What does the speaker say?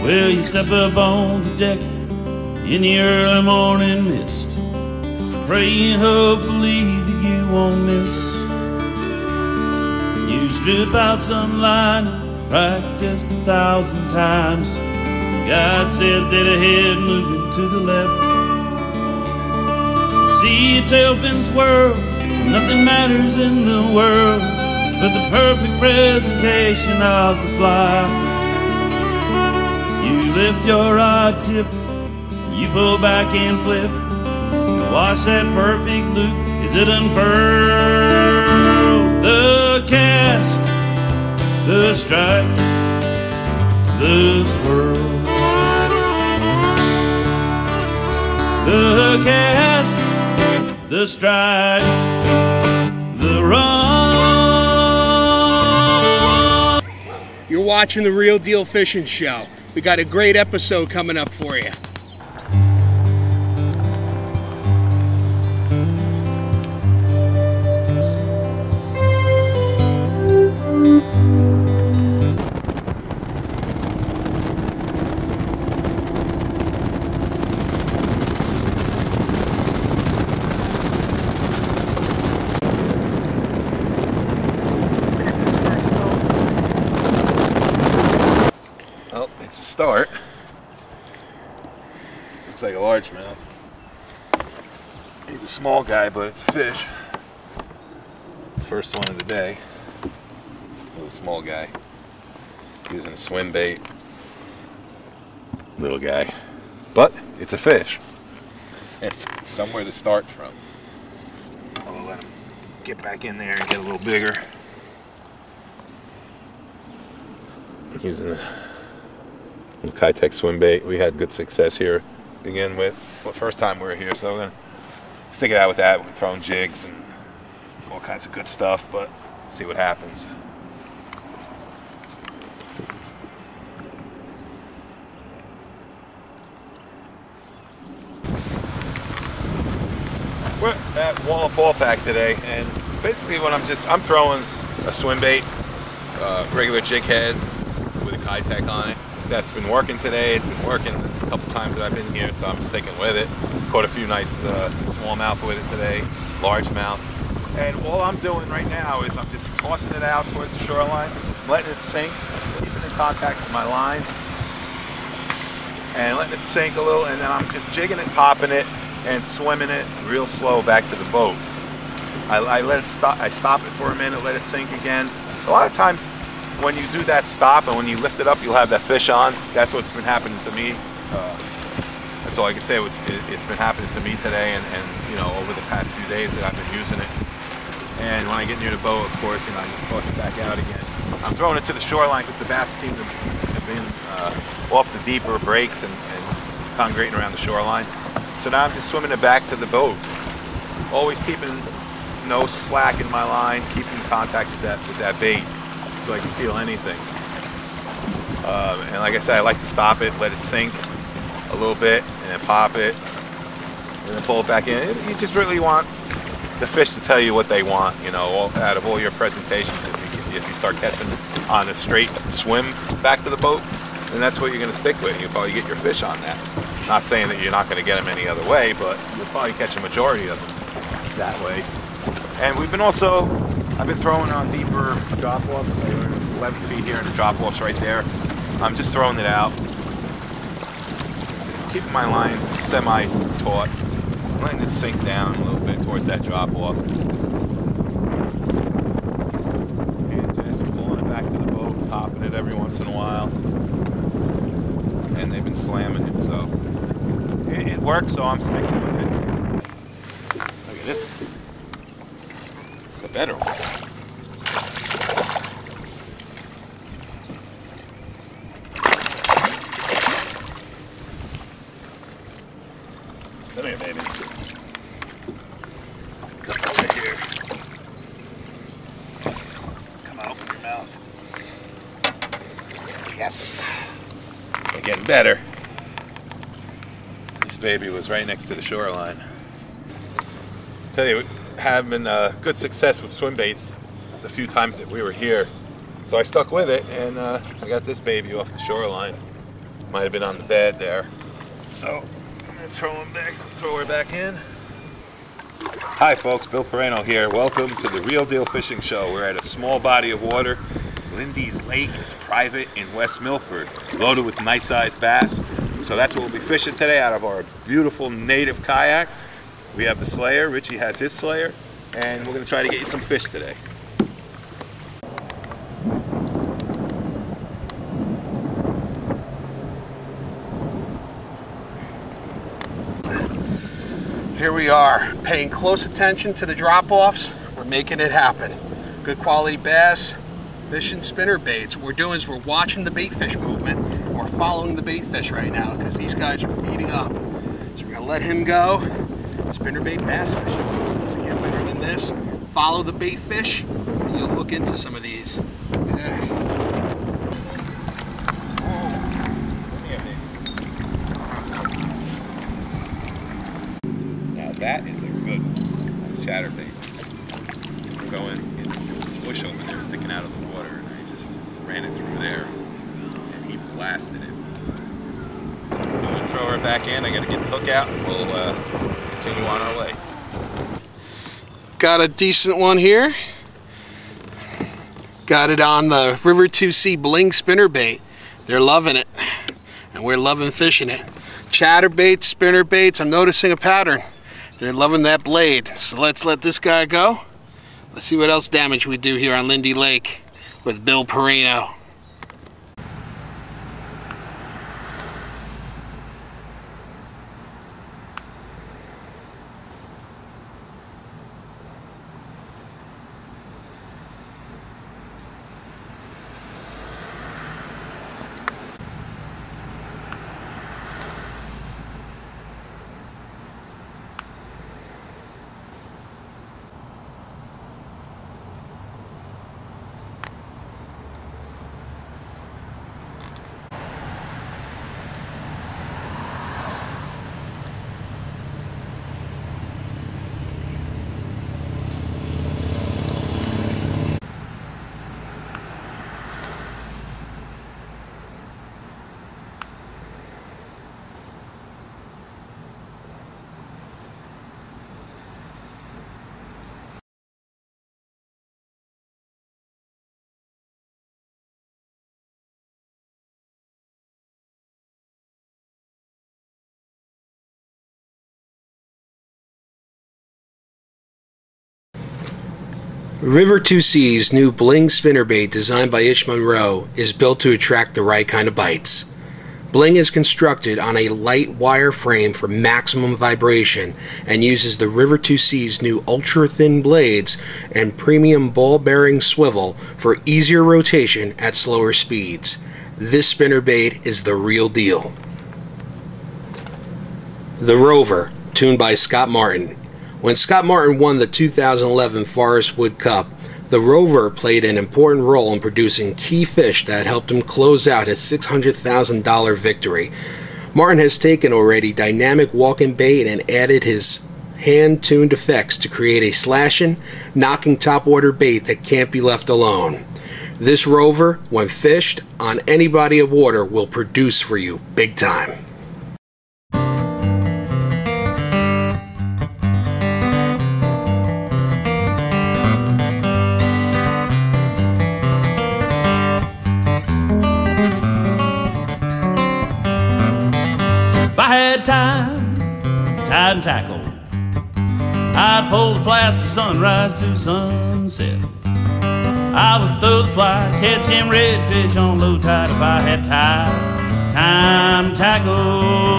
Well, you step up on the deck in the early morning mist, praying hopefully that you won't miss. You strip out some line, practiced 1,000 times. God says dead ahead, moving to the left. See a tail fin swirl, nothing matters in the world but the perfect presentation of the fly. You lift your rod tip, you pull back and flip, watch that perfect loop as it unfurls. The cast, the strike, the swirl. The cast, the strike, the run. You're watching The Real Deal Fishing Show. We got a great episode coming up for you. It's a start. Looks like a largemouth. He's a small guy, but it's a fish. First one of the day. Little small guy. Using a swim bait. Little guy. But it's a fish. It's somewhere to start from. I'll let him get back in there and get a little bigger. Using a Kayak swim bait. We had good success here to begin with. Well, first time we were here, so we're gonna stick it out with that. We're throwing jigs and all kinds of good stuff, but see what happens. We're at Wallenpaupack today, and basically what I'm throwing a swim bait, regular jig head with a Kayak on it. That's been working today. It's been working a couple times that I've been here, so I'm sticking with it. Caught a few nice smallmouth with it today, largemouth. And all I'm doing right now is I'm just tossing it out towards the shoreline, letting it sink, keeping in contact with my line, and letting it sink a little, and then I'm just jigging it, popping it, and swimming it real slow back to the boat. I let it stop. I stop it for a minute, let it sink again. A lot of times, when you do that stop and when you lift it up, you'll have that fish on. That's what's been happening to me. That's all I can say. It's been happening to me today, and you know, over the past few days that I've been using it. And when I get near the boat, of course, you know, I just toss it back out again. I'm throwing it to the shoreline because the bass seem to have been off the deeper breaks and congregating around the shoreline. So now I'm just swimming it back to the boat, always keeping no slack in my line, keeping contact with that bait, so I can feel anything. And like I said, I like to stop it, let it sink a little bit, and then pop it, and then pull it back in. You just really want the fish to tell you what they want, you know, out of all your presentations. If you start catching on a straight swim back to the boat, then that's what you're going to stick with. You'll probably get your fish on that. Not saying that you're not going to get them any other way, but you'll probably catch a majority of them that way. And I've been throwing on deeper drop-offs. 11 feet here and the drop-offs right there. I'm just throwing it out, keeping my line semi-taut, letting it sink down a little bit towards that drop-off, and just pulling it back to the boat, popping it every once in a while. And they've been slamming it, so it works, so I'm sticking with it. Look at this one. It's a better one. Come here, baby. Come over here. Come on, open your mouth. Yes. They're getting better. This baby was right next to the shoreline. I tell you, having good success with swim baits the few times that we were here. So I stuck with it, and I got this baby off the shoreline. Might have been on the bed there. So I'm gonna throw her back in. Hi folks, Bill Peraino here. Welcome to the Real Deal Fishing Show. We're at a small body of water, Lindy Lake. It's private in West Milford, loaded with nice sized bass. So that's what we'll be fishing today out of our beautiful native kayaks. We have the Slayer, Richie has his Slayer, and we're gonna try to get you some fish today. Here we are, paying close attention to the drop-offs. We're making it happen. Good quality bass, fishing spinnerbaits. What we're doing is we're watching the bait fish movement. We're following the bait fish right now because these guys are feeding up. So we're gonna let him go. Spinnerbait bass fishing. Doesn't get better than this. Follow the bait fish, and you'll hook into some of these. That is a good chatterbait. We're going into the bush over there, sticking out of the water, and I just ran it through there, and he blasted it. I'm going to throw her back in. I got to get the hook out, and we'll continue on our way. Got a decent one here. Got it on the River 2C Bling spinnerbait. They're loving it, and we're loving fishing it. Chatterbaits, spinnerbaits. I'm noticing a pattern. They're loving that blade. So let's let this guy go. Let's see what else damage we do here on Lindy Lake with Bill Peraino. River 2C's new Bling spinnerbait, designed by Itch Monroe, is built to attract the right kind of bites. Bling is constructed on a light wire frame for maximum vibration and uses the River 2C's new ultra-thin blades and premium ball-bearing swivel for easier rotation at slower speeds. This spinnerbait is the real deal. The Rover, tuned by Scott Martin. When Scott Martin won the 2011 Forest Wood Cup, the Rover played an important role in producing key fish that helped him close out his $600,000 victory. Martin has taken already dynamic walking bait and added his hand-tuned effects to create a slashing, knocking topwater bait that can't be left alone. This Rover, when fished on any body of water, will produce for you big time. I had time, tide and tackle. I'd pull the flats from sunrise to sunset. I would throw the fly, catch them redfish on low tide if I had tide, time, tackle.